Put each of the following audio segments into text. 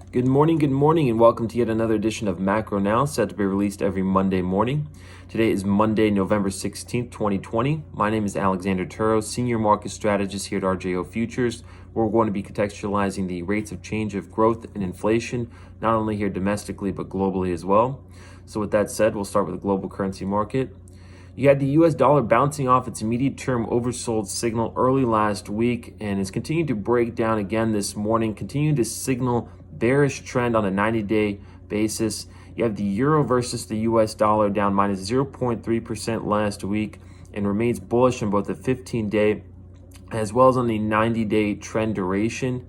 Good morning, and welcome to yet another edition of Macro Now, set to be released every Monday morning. Today is Monday, November 16th, 2020. My name is Alexander Turro, Senior Market Strategist here at RJO Futures, where we're going to be contextualizing the rates of change of growth and inflation, not only here domestically, but globally as well. So with that said, we'll start with the global currency market. You had the US dollar bouncing off its immediate term oversold signal early last week and is continuing to break down again this morning, continuing to signal bearish trend on a 90-day basis. You have the euro versus the US dollar down minus 0.3% last week and remains bullish on both the 15-day as well as on the 90-day trend duration.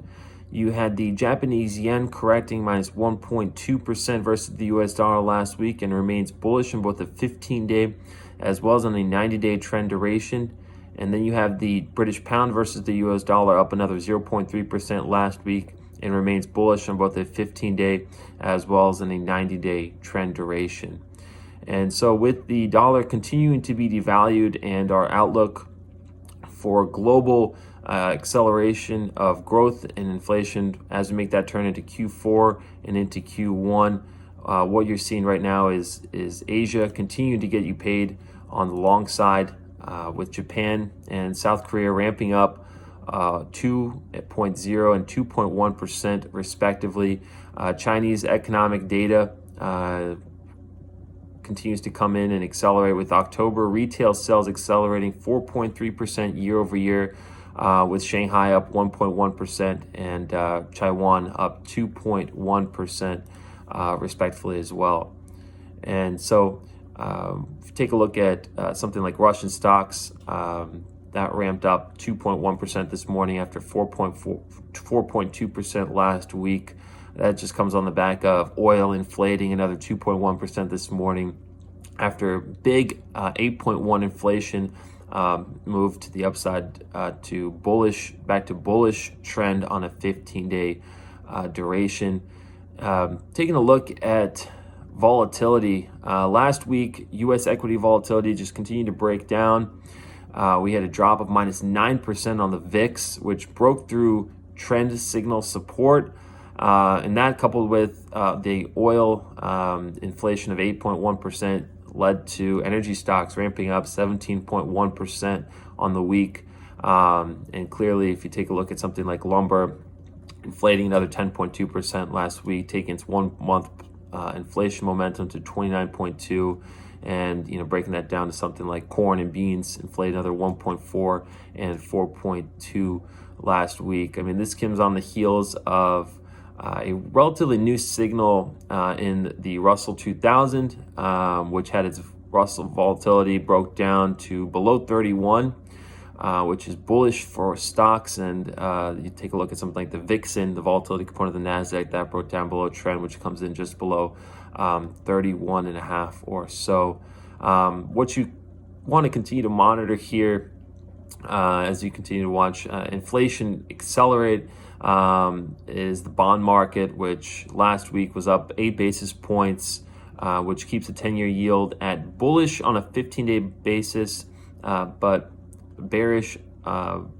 You had the Japanese yen correcting minus 1.2% versus the US dollar last week and remains bullish on both the 15-day as well as on the 90-day trend duration. And then you have the British pound versus the US dollar up another 0.3% last week and remains bullish on both the 15-day as well as on the 90-day trend duration. And so with the dollar continuing to be devalued and our outlook for global acceleration of growth and inflation as we make that turn into Q4 and into Q1, what you're seeing right now is Asia continuing to get you paid on the long side, with Japan and South Korea ramping up 2.0 and 2.1% respectively. Chinese economic data continues to come in and accelerate, with October retail sales accelerating 4.3% year over year, with Shanghai up 1.1% and Taiwan up 2.1% respectively as well. And so if you take a look at something like Russian stocks, that ramped up 2.1% this morning after 4.2% last week. That just comes on the back of oil inflating another 2.1% this morning after big 8.1 inflation moved to the upside to bullish, back to bullish trend on a 15-day duration. Taking a look at volatility, last week U.S. equity volatility just continued to break down. We had a drop of minus 9% on the VIX, which broke through trend signal support. And that, coupled with the oil inflation of 8.1%, led to energy stocks ramping up 17.1% on the week. And clearly, if you take a look at something like lumber, inflating another 10.2% last week, taking its 1 month inflation momentum to 29.2, and breaking that down to something like corn and beans, inflated another 1.4 and 4.2 last week. I mean, this comes on the heels of a relatively new signal in the Russell 2000, which had its Russell volatility broke down to below 31, which is bullish for stocks. And you take a look at something like the Vixen, the volatility component of the NASDAQ, that broke down below trend, which comes in just below 31.5 or so. What you want to continue to monitor here as you continue to watch inflation accelerate is the bond market, which last week was up 8 basis points, which keeps the 10-year yield at bullish on a 15-day basis, but bearish on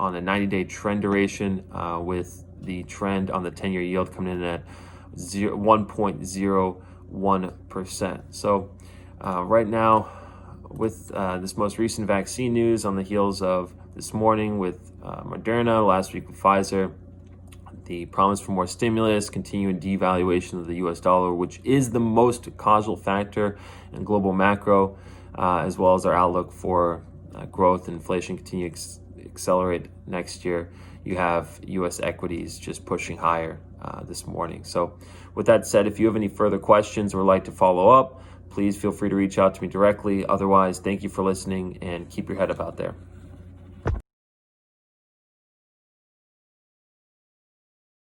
a 90-day trend duration, with the trend on the 10-year yield coming in at 1.01%. So right now, with this most recent vaccine news on the heels of this morning with Moderna, last week with Pfizer, the promise for more stimulus, continuing devaluation of the US dollar, which is the most causal factor in global macro, as well as our outlook for growth and inflation continue to accelerate next year. You have US equities just pushing higher this morning. So with that said, if you have any further questions or would like to follow up, please feel free to reach out to me directly. Otherwise, thank you for listening and keep your head up out there.